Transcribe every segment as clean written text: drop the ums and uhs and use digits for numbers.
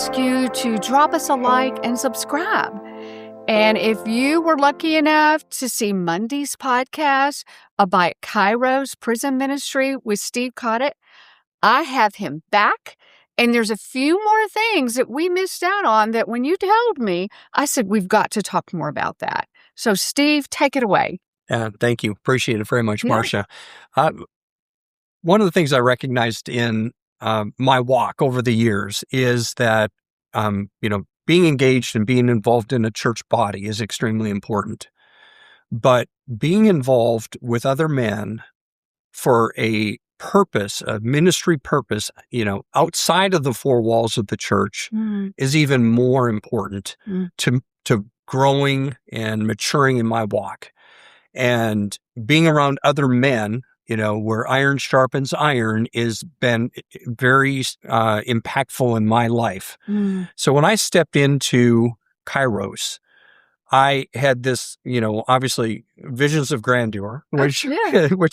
ask you to drop us a like and subscribe. And if you were lucky enough to see Monday's podcast about Kairos Prison Ministry with Steve Kotyk, I have him back. And there's a few more things that we missed out on that when you told me, I said, we've got to talk more about that. So, Steve, take it away. Thank you. Appreciate it very much, Marsha. One of the things I recognized in my walk over the years is that, being engaged and being involved in a church body is extremely important. But being involved with other men for a purpose, a ministry purpose, outside of the four walls of the church is even more important to growing and maturing in my walk. And being around other men, where iron sharpens iron, has been very impactful in my life. So when I stepped into Kairos, I had this, obviously visions of grandeur, which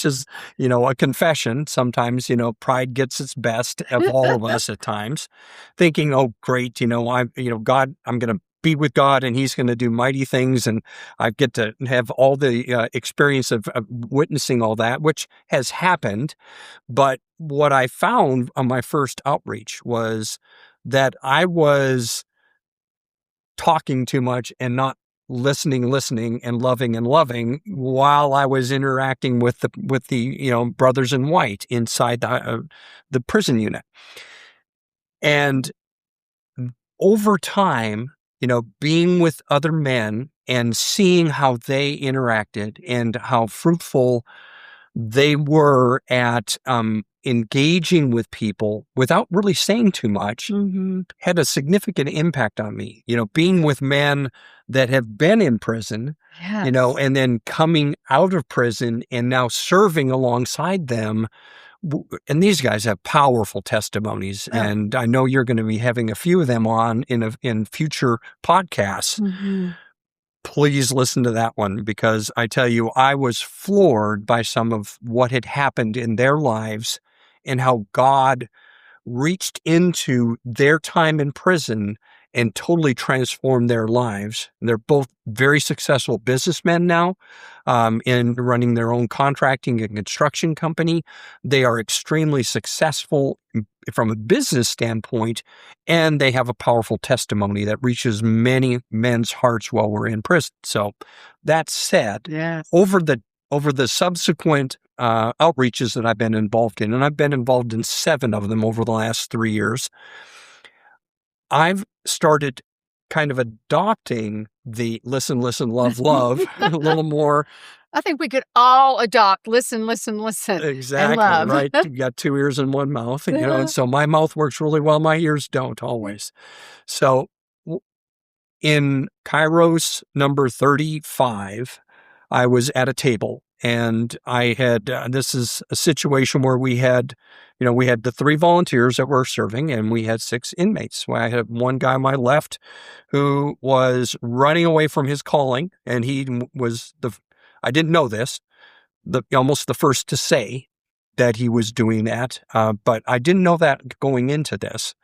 is, a confession. Sometimes, pride gets its best of all of us at times, thinking, oh, great, God, I'm going to be with God and he's going to do mighty things. And I get to have all the experience of witnessing all that, which has happened. But what I found on my first outreach was that I was talking too much and not listening and loving while I was interacting with the brothers in white inside the prison unit. And over time, being with other men and seeing how they interacted and how fruitful they were at engaging with people without really saying too much had a significant impact on me. Being with men that have been in prison, and then coming out of prison and now serving alongside them. And these guys have powerful testimonies, and I know you're going to be having a few of them on in future podcasts. Please listen to that one, because I tell you, I was floored by some of what had happened in their lives and how God reached into their time in prison and totally transformed their lives. They're both very successful businessmen now, in running their own contracting and construction company. They are extremely successful from a business standpoint, and they have a powerful testimony that reaches many men's hearts while we're in prison. So that said, over the subsequent outreaches that I've been involved in, and I've been involved in 7 of them over the last 3 years, I've started kind of adopting the listen, love a little more. I think we could all adopt listen. Exactly, and love. Right? You got 2 ears and 1 mouth, and so my mouth works really well. My ears don't always. So in Kairos number 35, I was at a table, and I had, this is a situation where we had the 3 volunteers that were serving, and we had 6 inmates. Well, I had one guy on my left who was running away from his calling, and he was I didn't know this, almost the first to say that he was doing that, but I didn't know that going into this.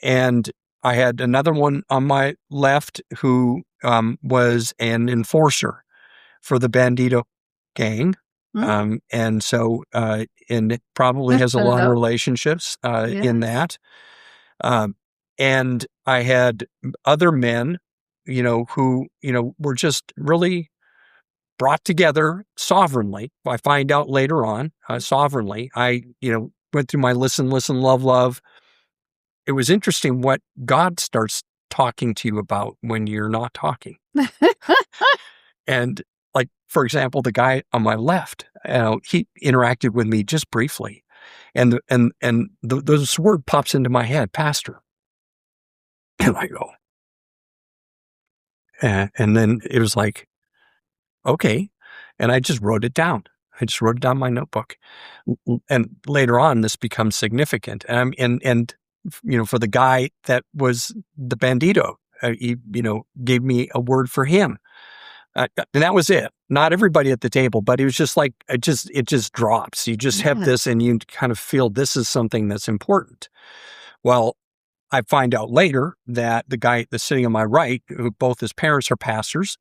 And I had another one on my left who was an enforcer for the Bandito gang. And so, and it probably has a lot of relationships in that. And I had other men, who, were just really brought together sovereignly. I find out later on, sovereignly. I, went through my listen, love. It was interesting what God starts talking to you about when you're not talking. And like, for example, the guy on my left, he interacted with me just briefly. And this word pops into my head, pastor. And I go, and then it was like, okay. And I just wrote it down. I just wrote it down in my notebook. And later on, this becomes significant. And for the guy that was the bandito, he, gave me a word for him. And that was it. Not everybody at the table, but it was just like, it just drops. You just have this and you kind of feel this is something that's important. Well, I find out later that the guy that's sitting on my right, who both his parents are pastors,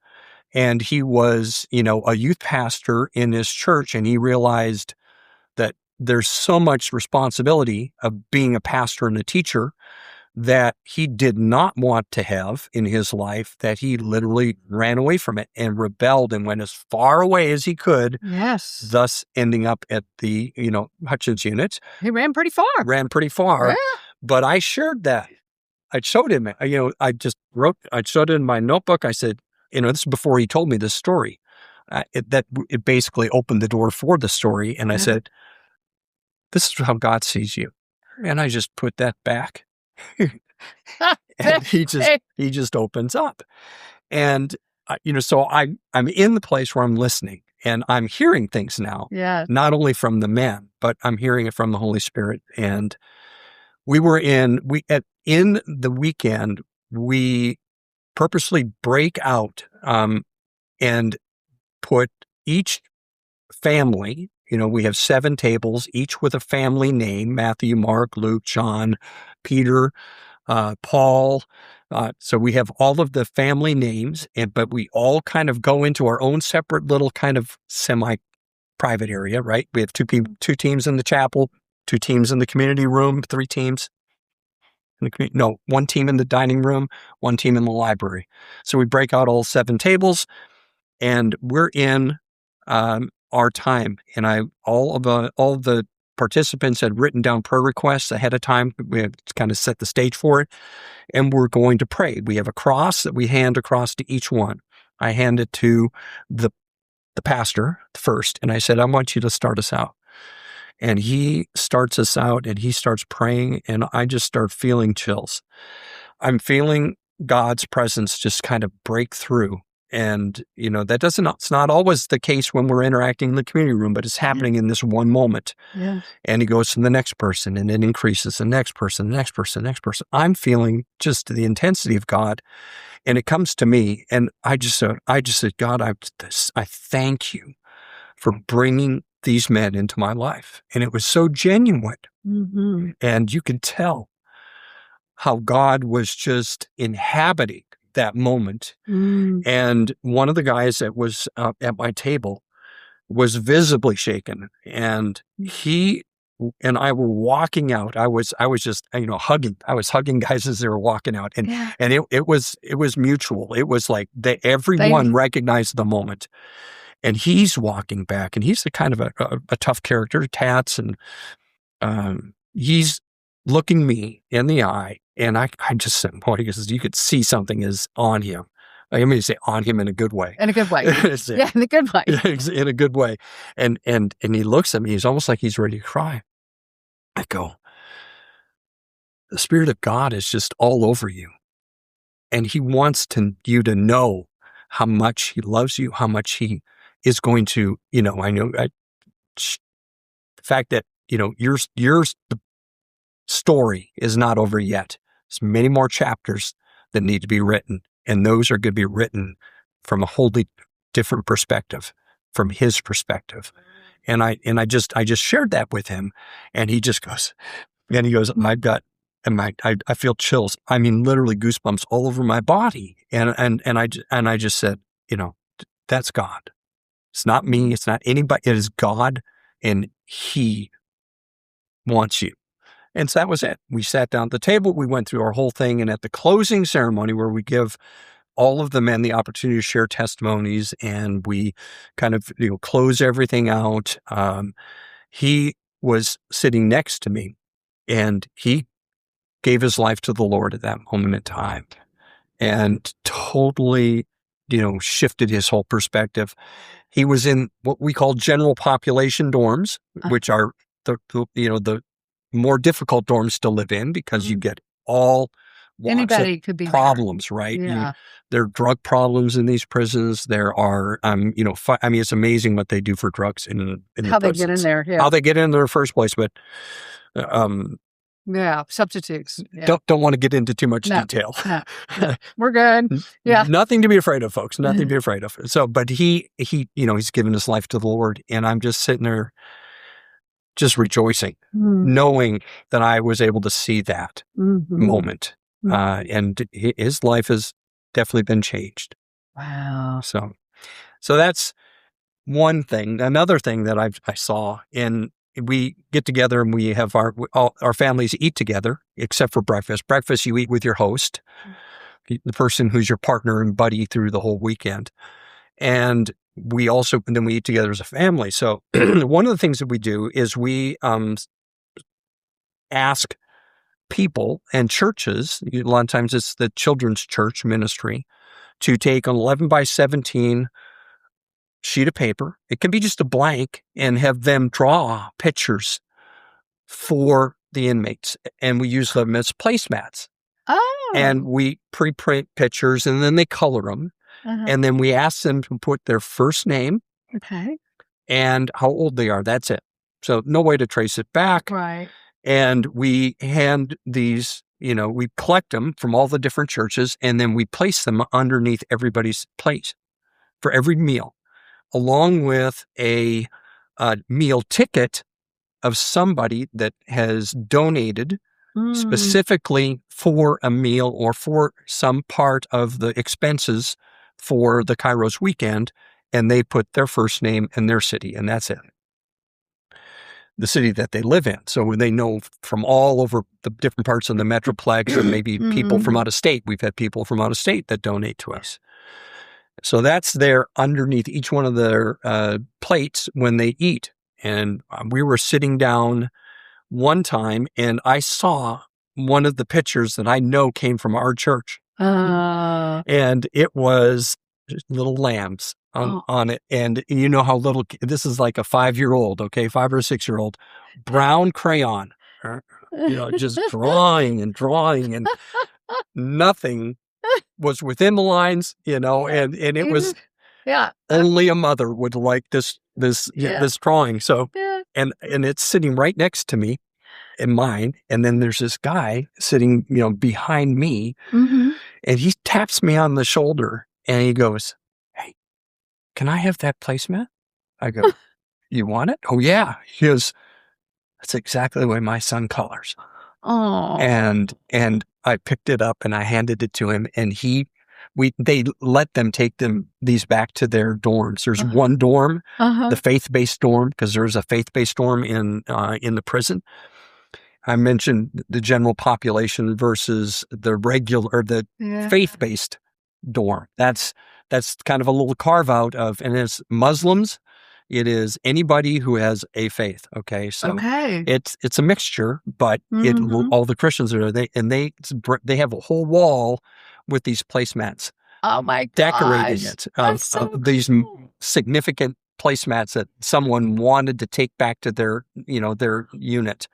and he was, a youth pastor in his church, and he realized that there's so much responsibility of being a pastor and a teacher that he did not want to have in his life, that he literally ran away from it and rebelled and went as far away as he could. Yes. Thus ending up at the, Hutchins unit. He ran pretty far. Yeah. But I shared that. I showed him, I showed it in my notebook. I said, this is before he told me this story. It basically opened the door for the story. And I said, this is how God sees you. And I just put that back. And he just opens up. And, so I'm in the place where I'm listening and I'm hearing things now, not only from the men, but I'm hearing it from the Holy Spirit. And in the weekend, we purposely break out, and put each family, we have 7 tables, each with a family name: Matthew, Mark, Luke, John, Peter, Paul. So we have all of the family names, but we all kind of go into our own separate little kind of semi-private area, right? We have 2 teams in the chapel, 2 teams in the community room, 3 teams in the community. No, 1 team in the dining room, 1 team in the library. So we break out all 7 tables, and we're in our time. And all of the participants had written down prayer requests ahead of time. We had kind of set the stage for it, and we're going to pray. We have a cross that we hand across to each one. I hand it to the pastor first, and I said, I want you to start us out. And he starts us out, and he starts praying, and I just start feeling chills. I'm feeling God's presence just kind of break through. And, it's not always the case when we're interacting in the community room, but it's happening in this one moment. Yeah. And he goes to the next person, and it increases the next person, the next person, the next person. I'm feeling just the intensity of God. And it comes to me, and I just said, God, I thank you for bringing these men into my life. And it was so genuine. Mm-hmm. And you could tell how God was just inhabiting that moment. Mm. And one of the guys that was at my table was visibly shaken, and he and I were walking out. I was just hugging. I was hugging guys as they were walking out, and it was mutual. It was like everyone recognized the moment. And he's walking back, and he's a kind of a tough character, tats, and he's looking me in the eye. And I just said, boy, because you could see something is on him. I mean, say on him in a good way. In a good way. Yeah, in a good way. In a good way. And he looks at me. He's almost like he's ready to cry. I go, the Spirit of God is just all over you. And he wants you to know how much he loves you, how much he is going to, the fact that, your the story is not over yet. There's many more chapters that need to be written, and those are going to be written from a wholly different perspective, from his perspective. And I just shared that with him, and he just goes, I feel chills. I mean, literally goosebumps all over my body. And I just said, that's God. It's not me. It's not anybody. It is God, and he wants you. And so that was it. We sat down at the table. We went through our whole thing. And at the closing ceremony, where we give all of the men the opportunity to share testimonies, and we kind of close everything out, he was sitting next to me, and he gave his life to the Lord at that moment in time, and totally shifted his whole perspective. He was in what we call general population dorms, which are the more difficult dorms to live in, because you get all anybody could be problems, there. right? Yeah. There are drug problems in these prisons. There are, it's amazing what they do for drugs in how they get in there. Yeah. How they get in there in the first place, but substitutes. Yeah. Don't want to get into too much detail. No. We're good. Yeah. Nothing to be afraid of, folks. Nothing to be afraid of. So, but he's given his life to the Lord, and I'm just sitting there just rejoicing, knowing that I was able to see that moment. And his life has definitely been changed. Wow. So that's one thing. Another thing that I saw, and we get together and we have our families eat together, except for breakfast. Breakfast, you eat with your host, the person who's your partner and buddy through the whole weekend. And then we eat together as a family. So one of the things that we do is we ask people and churches, a lot of times it's the children's church ministry, to take an 11 by 17 sheet of paper. It can be just a blank, and have them draw pictures for the inmates. And we use them as placemats. Oh. And we pre-print pictures, and then they color them. And then we ask them to put their first name and how old they are. That's it. So no way to trace it back. Right. And we hand these, we collect them from all the different churches, and then we place them underneath everybody's plate for every meal, along with a meal ticket of somebody that has donated specifically for a meal or for some part of the expenses for the Kairos weekend, and they put their first name and their city, and that's it. The city that they live in. So they know from all over the different parts of the Metroplex, or maybe people from out of state. We've had people from out of state that donate to us. So that's there underneath each one of their plates when they eat. And we were sitting down one time, and I saw one of the pictures that I know came from our church. And it was little lambs on it. And you know how this is like a 5-year-old, 5 or 6-year-old, brown crayon, just drawing, and nothing was within the lines, and it was only a mother would like this drawing. So, and it's sitting right next to me in mine. And then there's this guy sitting, behind me, and he taps me on the shoulder and he goes, "Hey, can I have that placemat?" I go, "You want it?" "Oh yeah." He goes, "That's exactly the way my son colors." Oh. And I picked it up and I handed it to him, and they let them take these back to their dorms. There's one dorm, the faith-based dorm, because there's a faith-based dorm in the prison. I mentioned the general population versus the regular or the faith-based dorm. That's kind of a little carve out of, and it's Muslims. It is anybody who has a faith. So it's a mixture, but all the Christians are there. They have a whole wall with these placemats. Oh my gosh. Decorating it. These significant placemats that someone wanted to take back to their unit.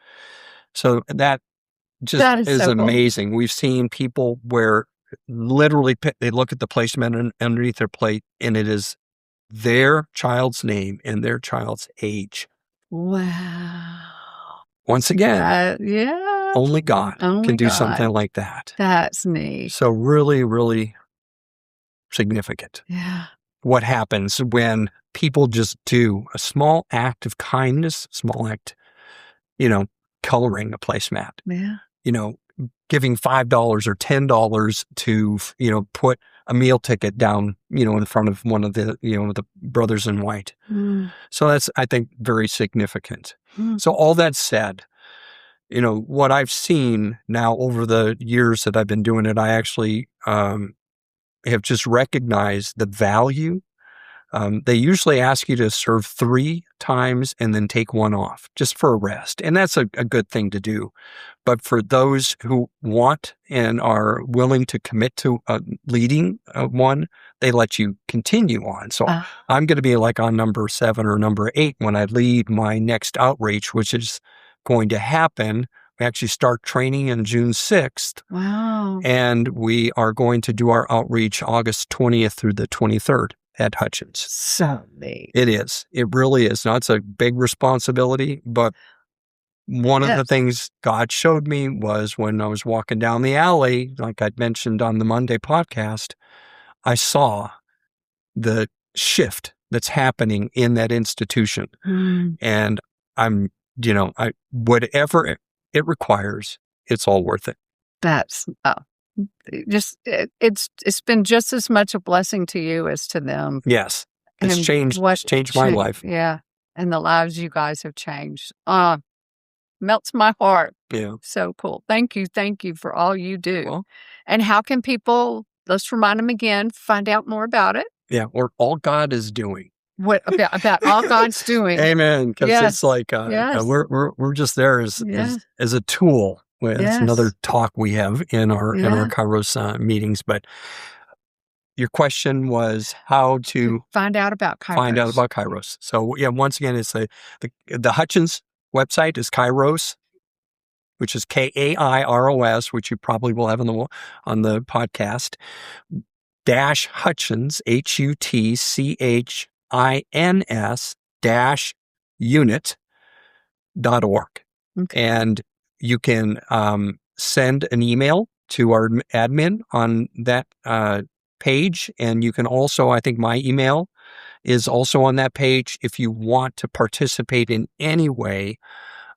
So that just is so amazing. Cool. We've seen people where literally they look at the placemat underneath their plate, and it is their child's name and their child's age. Wow. Once again, only God can do something like that. That's neat. So really, really significant. Yeah. What happens when people just do a small act of kindness, coloring a placemat. Yeah. Giving $5 or $10 to, put a meal ticket down, in front of one of the, the brothers in white. So that's, I think, very significant. So all that said, what I've seen now over the years that I've been doing it, I actually have just recognized the value. They usually ask you to serve 3 times and then take 1 off just for a rest. And that's a good thing to do. But for those who want and are willing to commit to leading one, they let you continue on. So I'm going to be like on number 7 or number 8 when I lead my next outreach, which is going to happen. We actually start training on June 6th. Wow. And we are going to do our outreach August 20th through the 23rd. At Hutchins. So neat. It is. It really is. Now, it's a big responsibility, but one of the things God showed me was when I was walking down the alley, like I'd mentioned on the Monday podcast, I saw the shift that's happening in that institution. And I'm whatever it requires, it's all worth it. That's it's been just as much a blessing to you as to them. Yes, it's changed my life. Yeah, and the lives you guys have changed. Melts my heart. Yeah, so cool. Thank you for all you do. Well, and how can people? Let's remind them again. Find out more about it. Yeah, or all God is doing. What about all God's doing? Amen. Because it's like Yes. we're just there as a tool. It's another talk we have in our Kairos meetings. But your question was how to find out about Kairos. So once again, it's the Hutchins website is Kairos, which is Kairos, which you probably will have on the podcast. Hutchins HUTCHINS-unit.org. Okay. And you can send an email to our admin on that page. And you can also, I think my email is also on that page if you want to participate in any way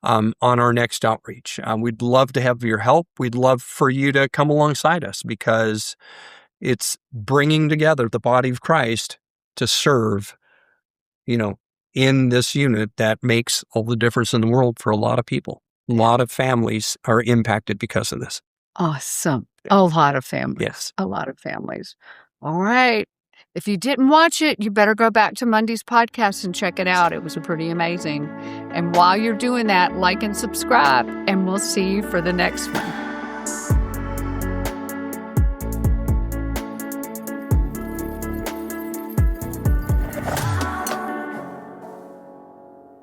on our next outreach. We'd love to have your help. We'd love for you to come alongside us because it's bringing together the body of Christ to serve, in this unit that makes all the difference in the world for a lot of people. A lot of families are impacted because of this. Awesome. A lot of families. Yes. A lot of families. All right. If you didn't watch it, you better go back to Monday's podcast and check it out. It was pretty amazing. And while you're doing that, like and subscribe, and we'll see you for the next one.